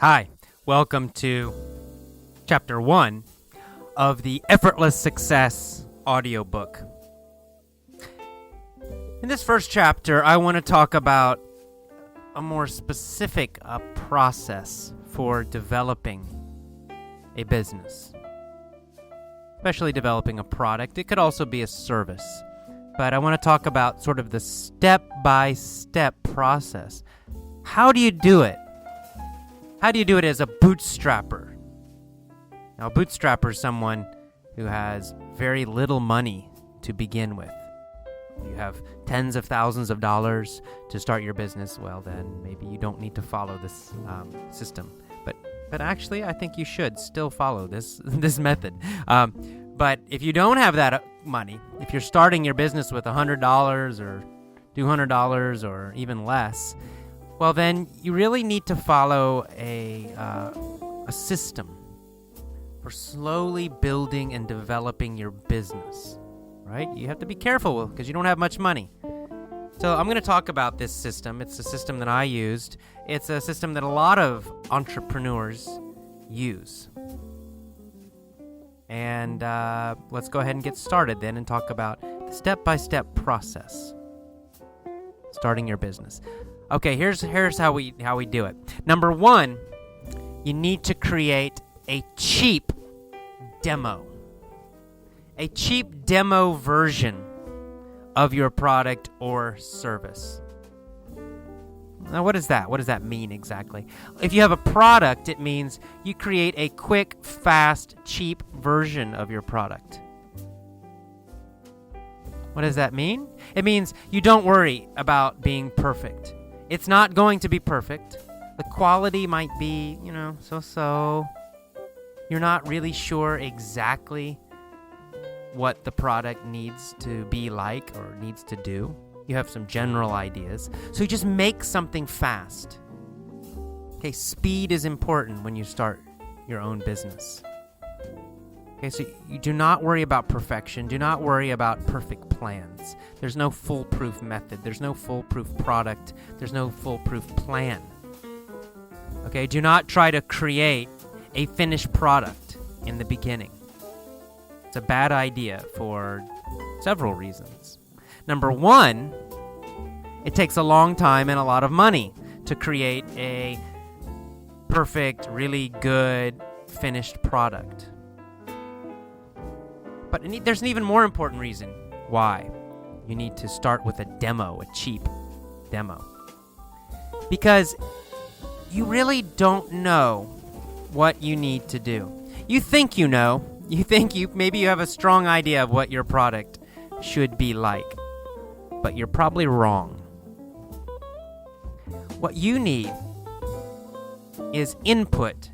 Hi, welcome to Chapter 1 of the Effortless Success audiobook. In this first chapter, I want to talk about a more specific process for developing a business, especially developing a product. It could also be a service, but I want to talk about sort of the step-by-step process. How do you do it? How do you do it as a bootstrapper? Now, a bootstrapper is someone who has very little money to begin with. You have tens of thousands of dollars to start your business. Well, then maybe you don't need to follow this system. But actually, I think you should still follow this method. But if you don't have that money, if you're starting your business with $100 or $200 or even less, well, then you really need to follow a system for slowly building and developing your business, right? You have to be careful because you don't have much money. So I'm going to talk about this system. It's a system that I used. It's a system that a lot of entrepreneurs use. And let's go ahead and get started then and talk about the step-by-step process starting your business. Okay, here's how we do it. Number one, you need to create a cheap demo. A cheap demo version of your product or service. Now, what is that? What does that mean exactly? If you have a product, it means you create a quick, fast, cheap version of your product. What does that mean? It means you don't worry about being perfect. It's not going to be perfect. The quality might be, so-so. You're not really sure exactly what the product needs to be like or needs to do. You have some general ideas. So you just make something fast. Okay, speed is important when you start your own business. Okay, so you do not worry about perfection. Do not worry about perfect plans. There's no foolproof method. There's no foolproof product. There's no foolproof plan. Okay, do not try to create a finished product in the beginning. It's a bad idea for several reasons. Number one, it takes a long time and a lot of money to create a perfect, really good, finished product. But there's an even more important reason why you need to start with a demo, a cheap demo. Because you really don't know what you need to do. You think you know. Maybe you have a strong idea of what your product should be like. But you're probably wrong. What you need is input,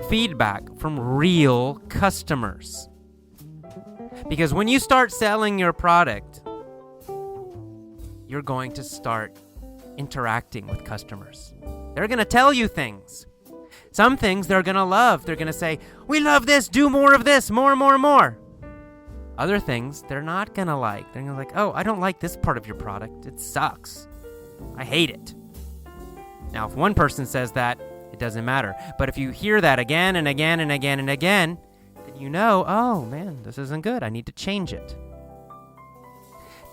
feedback from real customers. Because when you start selling your product, you're going to start interacting with customers. They're going to tell you things. Some things they're going to love. They're going to say, "We love this, do more of this, more. Other things they're not going to like. They're going to "Oh, I don't like this part of your product. It sucks. I hate it." Now, if one person says that, it doesn't matter. But if you hear that again and again and again and again, then you know, oh man, this isn't good. I need to change it.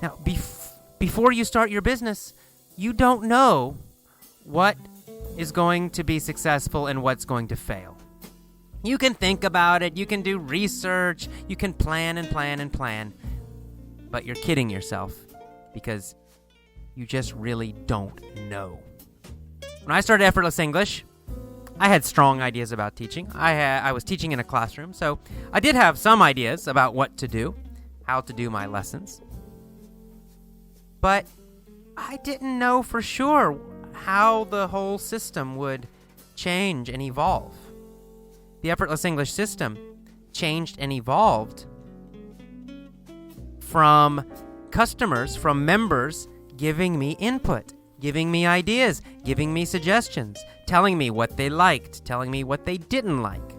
Now, before you start your business, you don't know what is going to be successful and what's going to fail. You can think about it, you can do research, you can plan and plan and plan, but you're kidding yourself because you just really don't know. When I started Effortless English, I had strong ideas about teaching. I was teaching in a classroom, so I did have some ideas about what to do, how to do my lessons. But I didn't know for sure how the whole system would change and evolve. The Effortless English system changed and evolved from customers, from members giving me input, giving me ideas, giving me suggestions, telling me what they liked, telling me what they didn't like.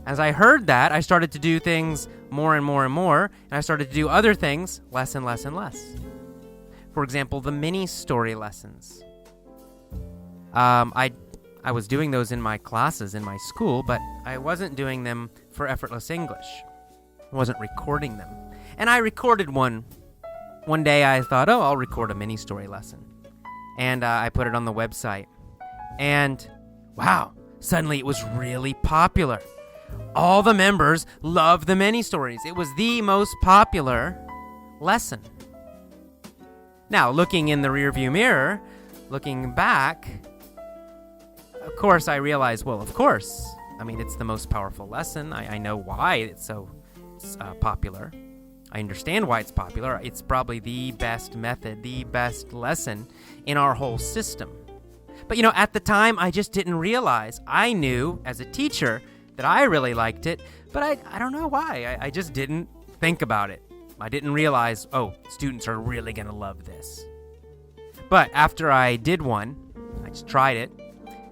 As I heard that, I started to do things more and more and more, and I started to do other things less and less and less. For example, the mini story lessons. I I was doing those in my classes in my school, but I wasn't doing them for Effortless English. I wasn't recording them. And I recorded one. One day I thought, I'll record a mini story lesson. And I put it on the website. And wow, suddenly it was really popular. All the members loved the mini stories. It was the most popular lesson. Now, looking in the rearview mirror, looking back, of course I realized, it's the most powerful lesson. I know why it's so popular. I understand why it's popular. It's probably the best method, the best lesson in our whole system. But at the time, I just didn't realize. I knew as a teacher that I really liked it, but I don't know why. I just didn't think about it. I didn't realize, students are really going to love this. But after I did one, I just tried it,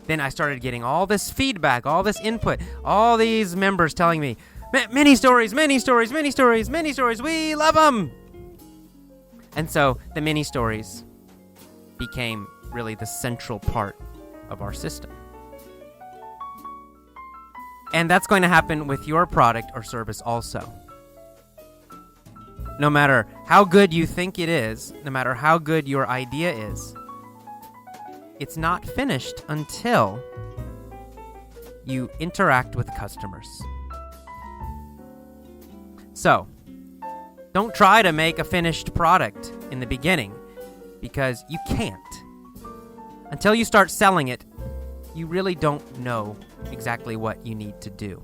then I started getting all this feedback, all this input, all these members telling me, mini stories, mini stories, mini stories, mini stories, we love them! And so the mini stories became really the central part of our system. And that's going to happen with your product or service also. No matter how good you think it is, no matter how good your idea is, it's not finished until you interact with customers. So, don't try to make a finished product in the beginning because you can't. Until you start selling it, you really don't know exactly what you need to do.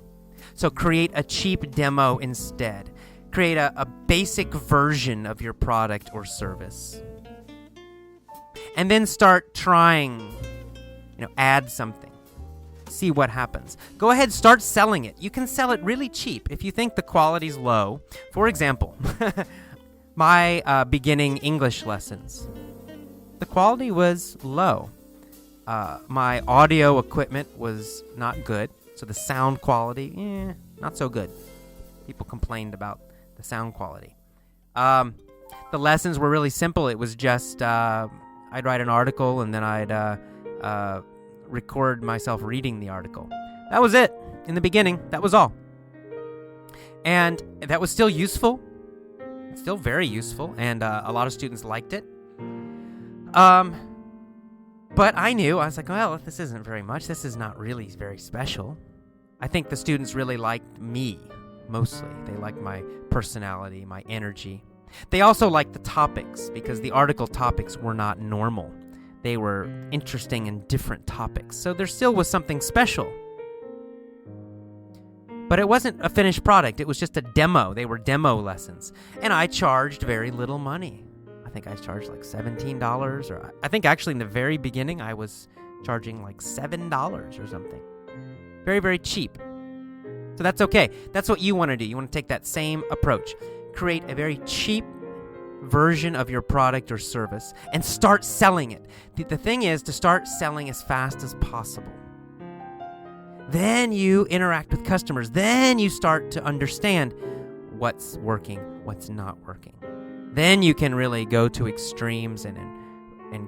So create a cheap demo instead. Create a basic version of your product or service. And then start trying, add something. See what happens. Go ahead, start selling it. You can sell it really cheap if you think the quality's low. For example, my beginning English lessons. The quality was low. My audio equipment was not good, so the sound quality, not so good. People complained about the sound quality. The lessons were really simple. It was just I'd write an article and then I'd record myself reading the article. That was it. In the beginning, that was all. And that was still useful. Still very useful, and a lot of students liked it. But I was like, this isn't very much. This is not really very special. I think the students really liked me, mostly. They liked my personality, my energy. They also liked the topics, because the article topics were not normal. They were interesting and different topics. So there still was something special. But it wasn't a finished product. It was just a demo. They were demo lessons. And I charged very little money. I think I charged like $17, or I think actually in the very beginning I was charging like $7 or something. Very, very cheap. So that's okay. That's what you want to do. You want to take that same approach. Create a very cheap version of your product or service and start selling it. The thing is to start selling as fast as possible. Then you interact with customers. Then you start to understand what's working, what's not working. Then you can really go to extremes and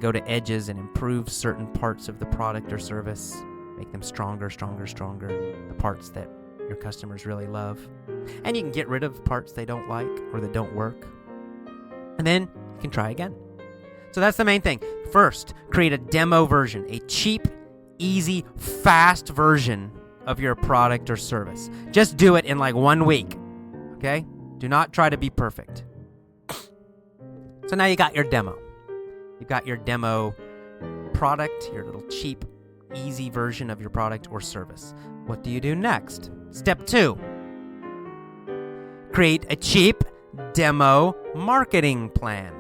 go to edges and improve certain parts of the product or service. Make them stronger, the parts that your customers really love. And you can get rid of parts they don't like or that don't work. And then you can try again. So that's the main thing. First, create a demo version, a cheap, easy, fast version of your product or service. Just do it in like 1 week, okay? Do not try to be perfect. So now you got your demo. You got your demo product, your little cheap, easy version of your product or service. What do you do next? Step 2. Create a cheap demo marketing plan.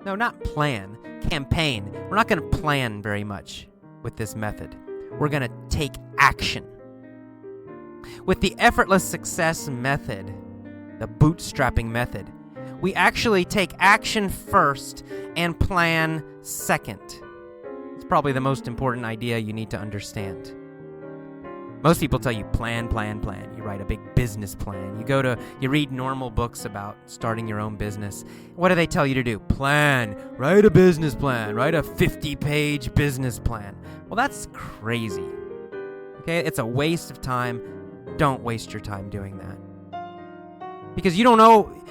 No, not plan, campaign. We're not going to plan very much with this method. We're going to take action. With the effortless success method, the bootstrapping method, we actually take action first and plan second. It's probably the most important idea you need to understand. Most people tell you plan. You write a big business plan. You read normal books about starting your own business. What do they tell you to do? Plan. Write a business plan. Write a 50-page business plan. Well, that's crazy. Okay, it's a waste of time. Don't waste your time doing that. Because you don't know.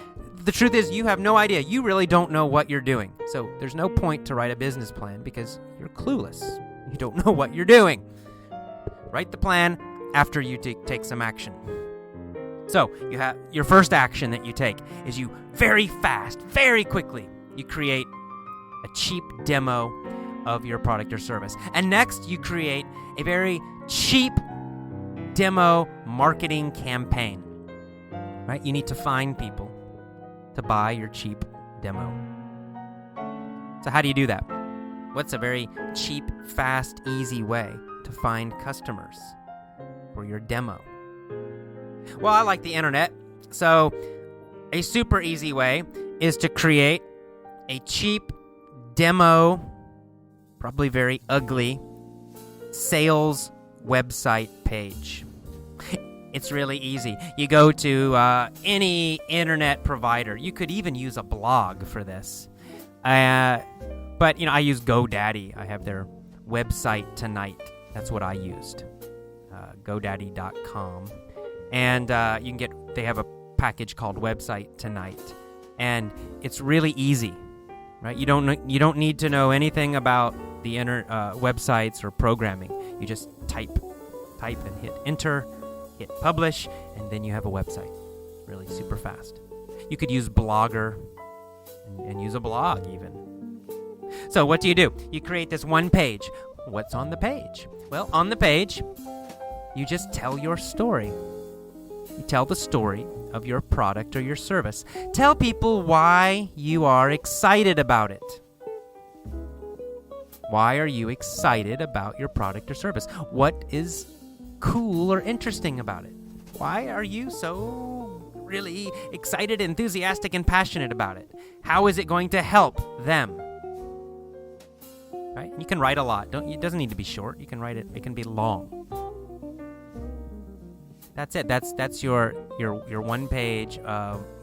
The truth is, you have no idea. You really don't know what you're doing. So there's no point to write a business plan because you're clueless. You don't know what you're doing. Write the plan after you take some action. So you have your first action that you take is you very fast, very quickly, you create a cheap demo of your product or service. And next you create a very cheap demo marketing campaign. Right? You need to find people to buy your cheap demo. So how do you do that? What's a very cheap, fast, easy way to find customers for your demo? Well, I like the internet, so a super easy way is to create a cheap demo, probably very ugly, sales website page. It's really easy. You go to any internet provider. You could even use a blog for this. But, I use GoDaddy. I have their website tonight. That's what I used, GoDaddy.com. And they have a package called Website Tonight. And it's really easy, right? You don't need to know anything about the websites or programming. You just type and hit enter, hit publish, and then you have a website. Really super fast. You could use Blogger and use a blog even. So what do? You create this one page. What's on the page? Well, on the page, you just tell your story. You tell the story of your product or your service. Tell people why you are excited about it. Why are you excited about your product or service? What is cool or interesting about it? Why are you so really excited, enthusiastic, and passionate about it? How is it going to help them? Right? You can write a lot. It doesn't need to be short. You can write it. It can be long. That's it. That's your one-page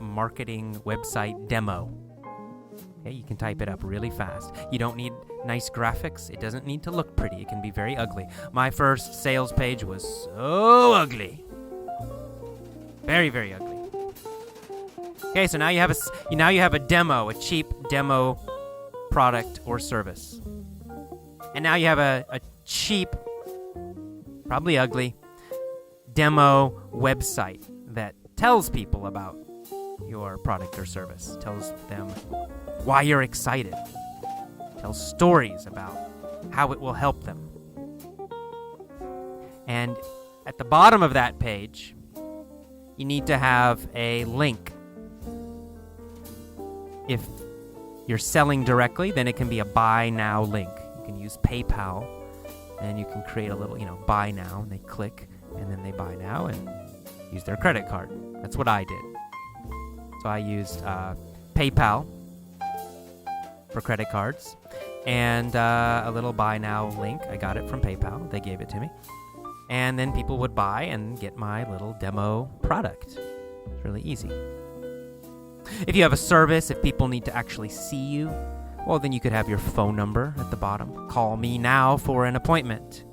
marketing website demo. Okay, you can type it up really fast. You don't need nice graphics. It doesn't need to look pretty. It can be very ugly. My first sales page was so ugly. Very, very ugly. Okay, so now you have a demo, a cheap demo product or service. And now you have a cheap, probably ugly, demo website that tells people about your product or service, tells them why you're excited, tells stories about how it will help them. And at the bottom of that page, you need to have a link. If you're selling directly, then it can be a buy now link. You can use PayPal, and you can create a little, buy now, and they click, and then they buy now and use their credit card. That's what I did. So I used PayPal for credit cards, and a little buy now link. I got it from PayPal. They gave it to me. And then people would buy and get my little demo product. It's really easy. If you have a service, if people need to actually see you, well, then you could have your phone number at the bottom. Call me now for an appointment,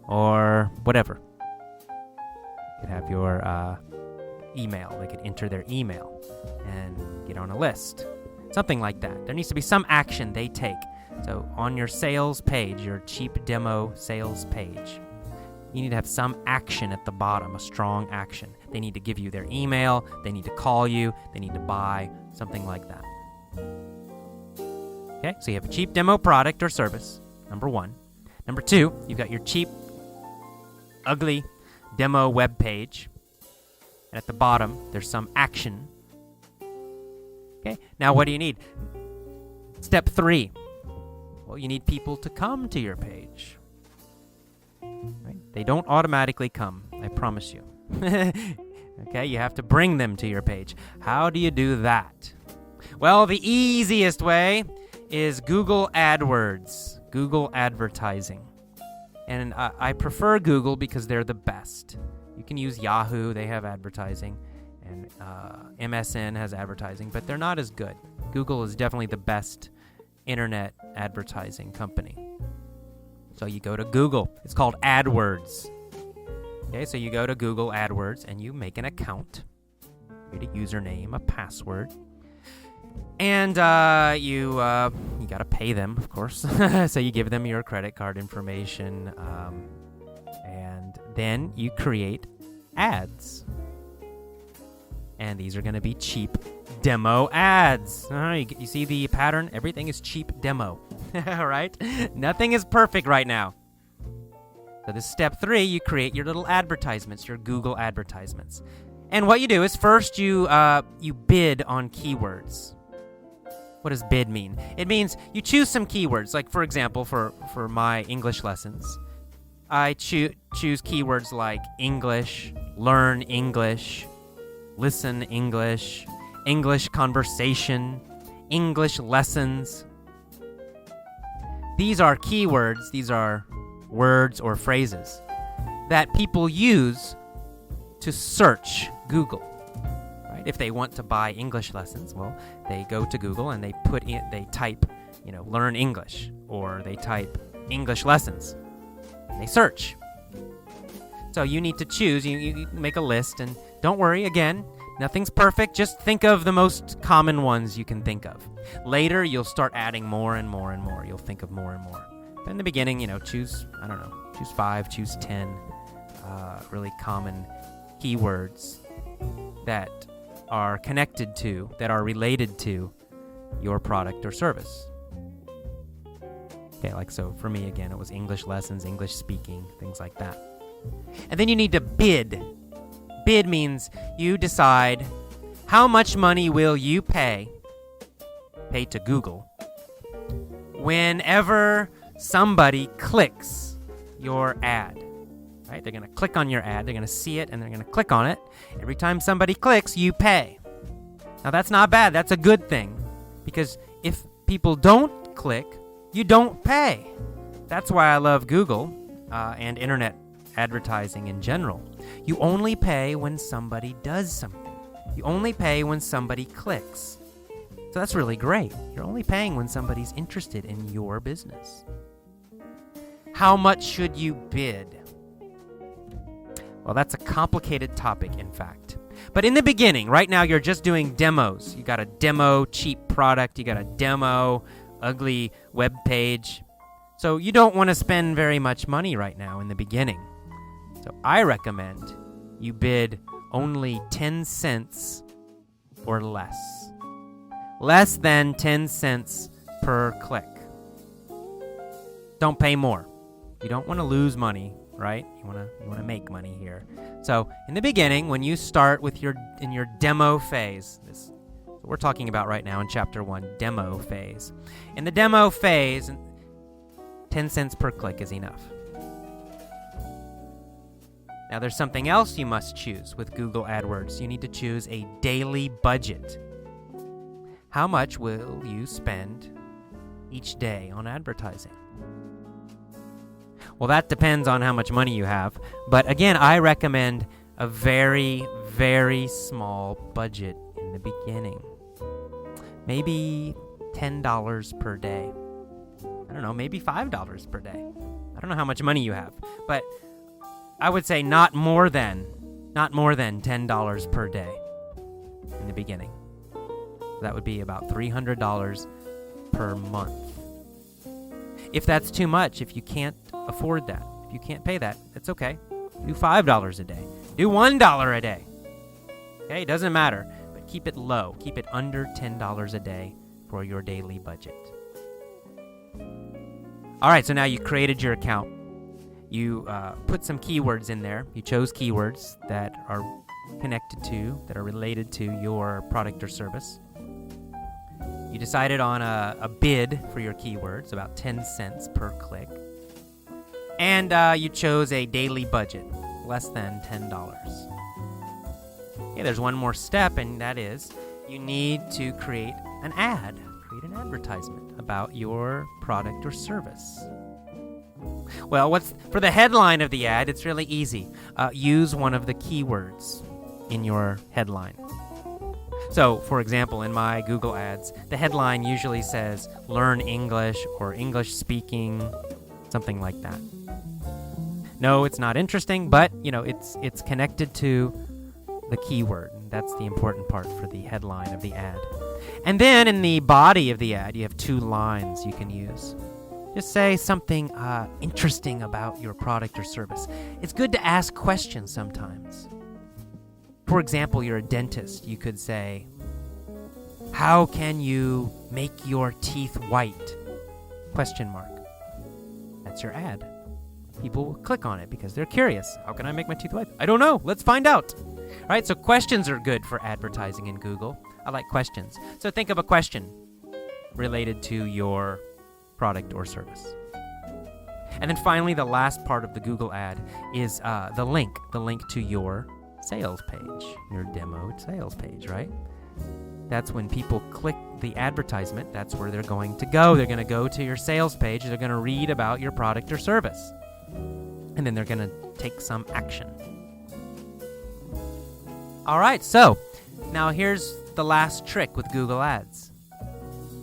or whatever. You could have your email. They could enter their email and get on a list. Something like that. There needs to be some action they take. So on your sales page, your cheap demo sales page, you need to have some action at the bottom, a strong action. They need to give you their email, they need to call you, they need to buy, something like that. Okay, so you have a cheap demo product or service, number one. Number two, you've got your cheap, ugly demo web page. And at the bottom, there's some action. Okay, now what do you need? Step 3. Well, you need people to come to your page. Right? They don't automatically come, I promise you. Okay, you have to bring them to your page. How do you do that? Well, the easiest way is Google AdWords, Google advertising. And I prefer Google because they're the best. You can use Yahoo, they have advertising, and MSN has advertising, but they're not as good. Google is definitely the best internet advertising company. So you go to Google. It's called AdWords. Okay, so you go to Google AdWords and you make an account. Create a username, a password. And you got to pay them, of course. So you give them your credit card information. And then you create ads. And these are going to be cheap demo ads. You see the pattern? Everything is cheap demo. All right? Nothing is perfect right now. So this is step 3. You create your little advertisements, your Google advertisements. And what you do is first you bid on keywords. What does bid mean? It means you choose some keywords. Like, for example, for my English lessons, I choose keywords like English, learn English, listen English, English conversation, English lessons. These are keywords, these are words or phrases that people use to search Google. Right? If they want to buy English lessons, well, they go to Google and they type, learn English, or they type English lessons. And they search. So you need to choose, you make a list, and don't worry, again, nothing's perfect. Just think of the most common ones you can think of. Later, you'll start adding more and more and more. You'll think of more and more. But in the beginning, choose 5, choose 10 really common keywords that are connected to, that are related to your product or service. Okay, so for me, again, it was English lessons, English speaking, things like that. And then you need to bid. Bid means you decide how much money will you pay to Google whenever somebody clicks your ad. Right? They're going to click on your ad, they're going to see it, and they're going to click on it. Every time somebody clicks, you pay. Now that's not bad, that's a good thing, because if people don't click, you don't pay. That's why I love Google and internet advertising in general. You only pay when somebody does something. You only pay when somebody clicks. So that's really great. You're only paying when somebody's interested in your business. How much should you bid? Well, that's a complicated topic, in fact. But in the beginning, right now, you're just doing demos. You got a demo cheap product. You got a demo ugly web page. So you don't want to spend very much money right now in the beginning. So I recommend you bid only 10 cents or less. Less than 10 cents per click. Don't pay more. You don't want to lose money, right? You want to make money here. So in the beginning, when you start with your demo phase, this what we're talking about right now in chapter 1, demo phase. In the demo phase, 10 cents per click is enough. Now there's something else you must choose with Google AdWords. You need to choose a daily budget. How much will you spend each day on advertising? Well, that depends on how much money you have. But again, I recommend a very, very small budget in the beginning. Maybe $10 per day. I don't know, maybe $5 per day. I don't know how much money you have. But I would say not more than $10 per day in the beginning. That would be about $300 per month. If that's too much, if you can't afford that, if you can't pay that, that's okay. Do $5 a day. Do $1 a day. Okay, it doesn't matter, but keep it low. Keep it under $10 a day for your daily budget. All right, so now you created your account. You put some keywords in there. You chose keywords that are connected to, that are related to your product or service. You decided on a bid for your keywords, about 10 cents per click. And you chose a daily budget, less than $10. Okay, there's one more step, and that is you need to create an ad, create an advertisement about your product or service. Well, for the headline of the ad, it's really easy. Use one of the keywords in your headline. So, for example, in my Google ads, the headline usually says, learn English or English speaking, something like that. No, it's not interesting, but, it's connected to the keyword. That's the important part for the headline of the ad. And then in the body of the ad, you have 2 lines you can use. Just say something interesting about your product or service. It's good to ask questions sometimes. For example, you're a dentist. You could say, how can you make your teeth white? ? That's your ad. People will click on it because they're curious. How can I make my teeth white? I don't know. Let's find out. All right, so questions are good for advertising in Google. I like questions. So think of a question related to your product or service. And then finally, the last part of the Google ad is the link to your sales page, your demoed sales page, right? That's when people click the advertisement, that's where they're going to go. They're going to go to your sales page. They're going to read about your product or service. And then they're going to take some action. All right, so now here's the last trick with Google Ads.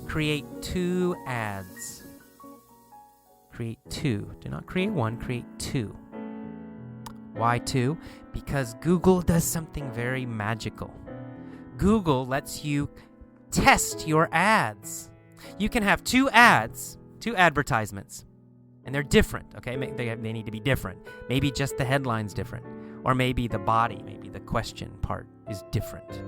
Create 2 ads. Create 2. Do not create 1, create 2. Why 2? Because Google does something very magical. Google lets you test your ads. You can have 2 ads, 2 advertisements, and they're different, okay? They need to be different. Maybe just the headline's different, or maybe the body, maybe the question part is different.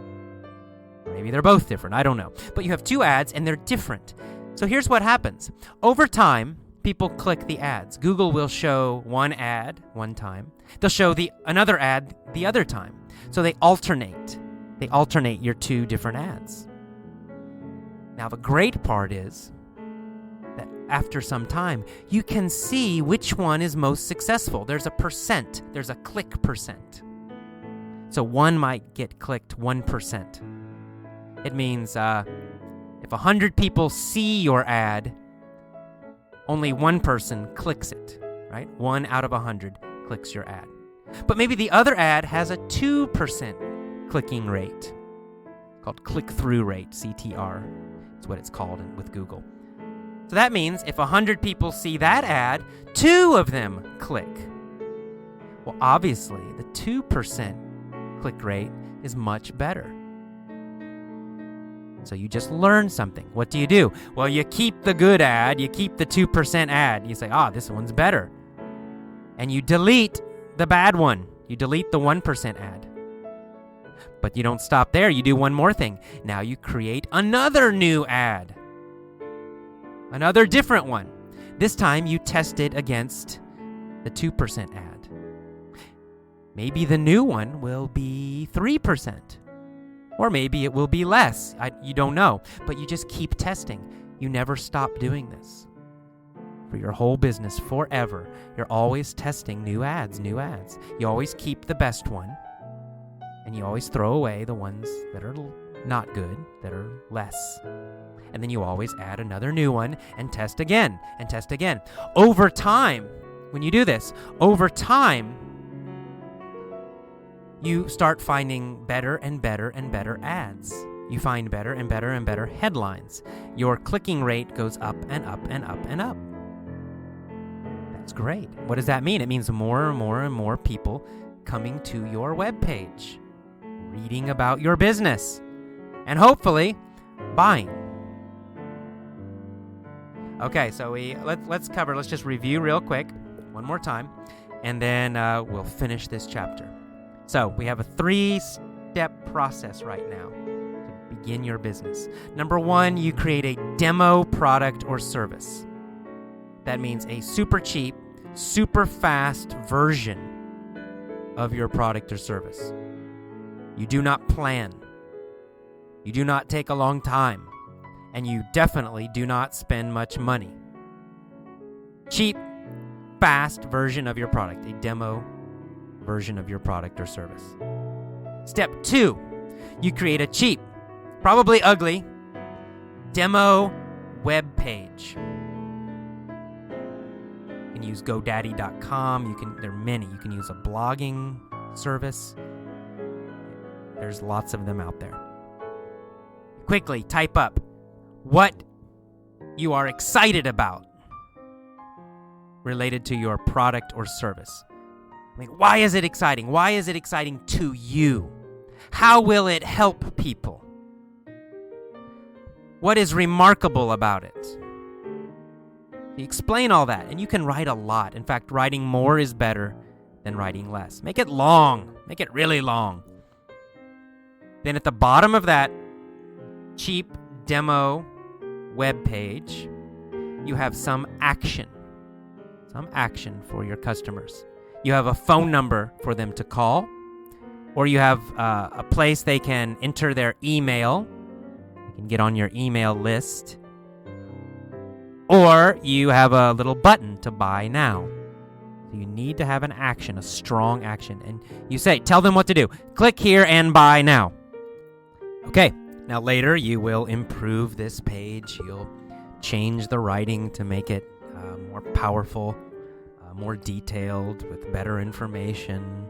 Maybe they're both different, I don't know. But you have 2 ads, and they're different. So here's what happens. Over time, people click the ads. Google will show one ad one time. They'll show another ad the other time. So they alternate. They alternate your 2 different ads. Now, the great part is that after some time, you can see which one is most successful. There's a percent. There's a click percent. So one might get clicked 1%. It means if 100 people see your ad, only 1 person clicks it, right? 1 out of 100 clicks your ad. But maybe the other ad has a 2% clicking rate, called click-through rate, CTR. That's what it's called with Google. So that means if 100 people see that ad, 2 of them click. Well, obviously, the 2% click rate is much better. So you just learn something. What do? Well, you keep the good ad, you keep the 2% ad. You say, this one's better. And you delete the bad one. You delete the 1% ad. But you don't stop there. You do one more thing. Now you create another new ad. Another different one. This time you test it against the 2% ad. Maybe the new one will be 3%. Or maybe it will be less. You don't know. But you just keep testing. You never stop doing this. For your whole business, forever, you're always testing new ads. You always keep the best one. And you always throw away the ones that are not good, that are less. And then you always add another new one and test again. Over time, when you do this, you start finding better and better and better ads. You find better and better and better headlines. Your clicking rate goes up and up and up and up. That's great. What does that mean? It means more and more and more people coming to your webpage, reading about your business, and hopefully buying. Okay, so let's just review real quick one more time, and then we'll finish this chapter. So we have a 3-step process right now to begin your business. Number 1, you create a demo product or service. That means a super cheap, super fast version of your product or service. You do not plan. You do not take a long time. And you definitely do not spend much money. Cheap, fast version of your product, a demo version of your product or service. Step 2, you create a cheap, probably ugly, demo web page. can use GoDaddy.com. There are many. You can use a blogging service. There's lots of them out there. Quickly type up what you are excited about related to your product or service. Why is it exciting? Why is it exciting to you? How will it help people? What is remarkable about it? You explain all that, and you can write a lot. In fact, writing more is better than writing less. Make it long. Make it really long. Then at the bottom of that cheap demo web page, you have some action for your customers. You have a phone number for them to call, or you have a place they can enter their email. You can get on your email list. Or you have a little button to buy now. So you need to have an action, a strong action. And you say, tell them what to do. Click here and buy now. Okay, now later you will improve this page. You'll change the writing to make it more powerful, more detailed, with better information.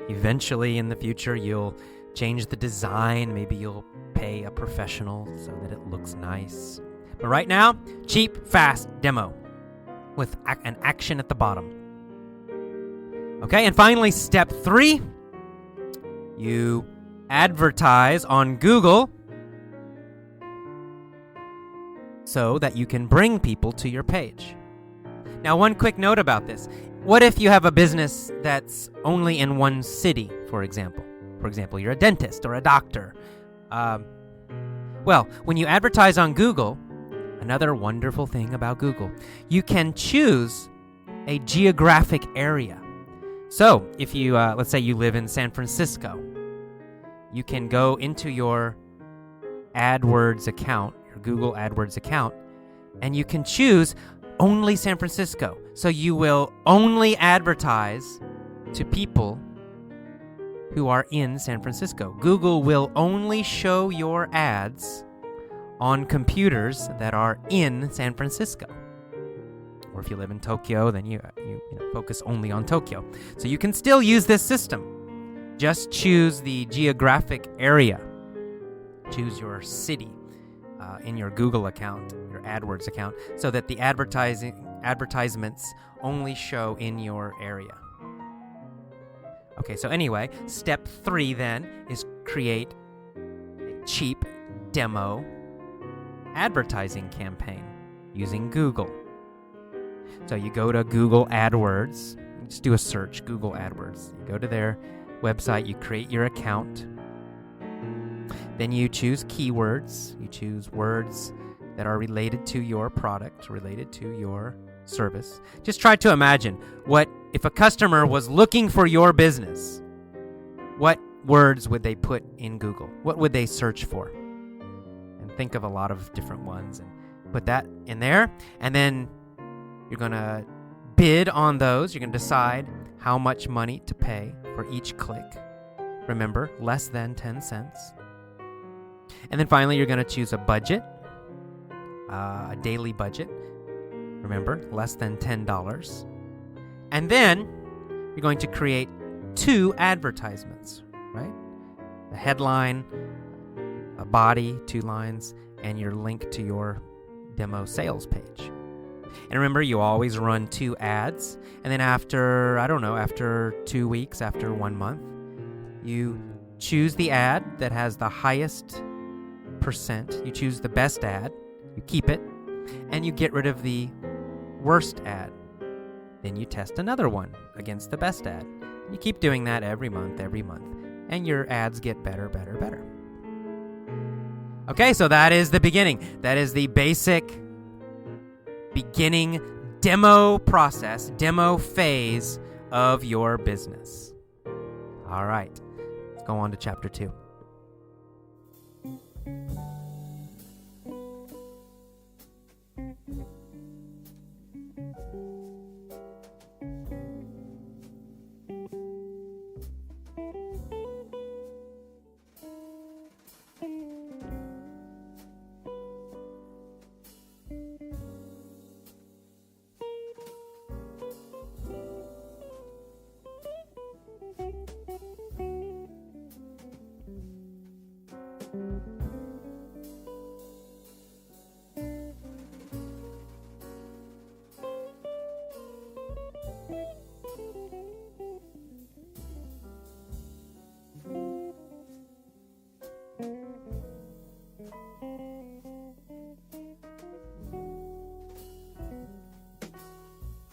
Eventually in the future, you'll change the design. Maybe you'll pay a professional so that it looks nice. But right now, cheap, fast demo with an action at the bottom. Okay, and finally, step 3. You advertise on Google so that you can bring people to your page. Now, one quick note about this. What if you have a business that's only in one city, for example? For example, you're a dentist or a doctor. Well, when you advertise on Google, another wonderful thing about Google, you can choose a geographic area. So, if you, let's say you live in San Francisco, you can go into your AdWords account, your Google AdWords account, and you can choose only San Francisco. So you will only advertise to people who are in San Francisco. Google will only show your ads on computers that are in San Francisco. Or if you live in Tokyo, then you focus only on Tokyo. So you can still use this system. Just choose the geographic area. Choose your city in your Google account, your AdWords account, so that the advertisements only show in your area. Okay, so anyway, step 3 then is create a cheap demo advertising campaign using Google. So you go to Google AdWords, just do a search, Google AdWords. You go to their website, you create your account. Then you choose keywords. You choose words that are related to your product, related to your service. Just try to imagine what if a customer was looking for your business, what words would they put in Google? What would they search for? And think of a lot of different ones and put that in there. And then you're going to bid on those. You're going to decide how much money to pay for each click. Remember, less than 10 cents. And then finally, you're going to choose a budget, a daily budget. Remember, less than $10. And then you're going to create 2 advertisements, right? A headline, a body, 2 lines, and your link to your demo sales page. And remember, you always run 2 ads. And then after 2 weeks, after 1 month, you choose the ad that has the highest percent. You choose the best ad, you keep it, and you get rid of the worst ad. Then you test another one against the best ad. You keep doing that every month, and your ads get better. Okay, so that is the beginning. That is the basic beginning demo process, demo phase of your business. All right, let's go on to chapter 2.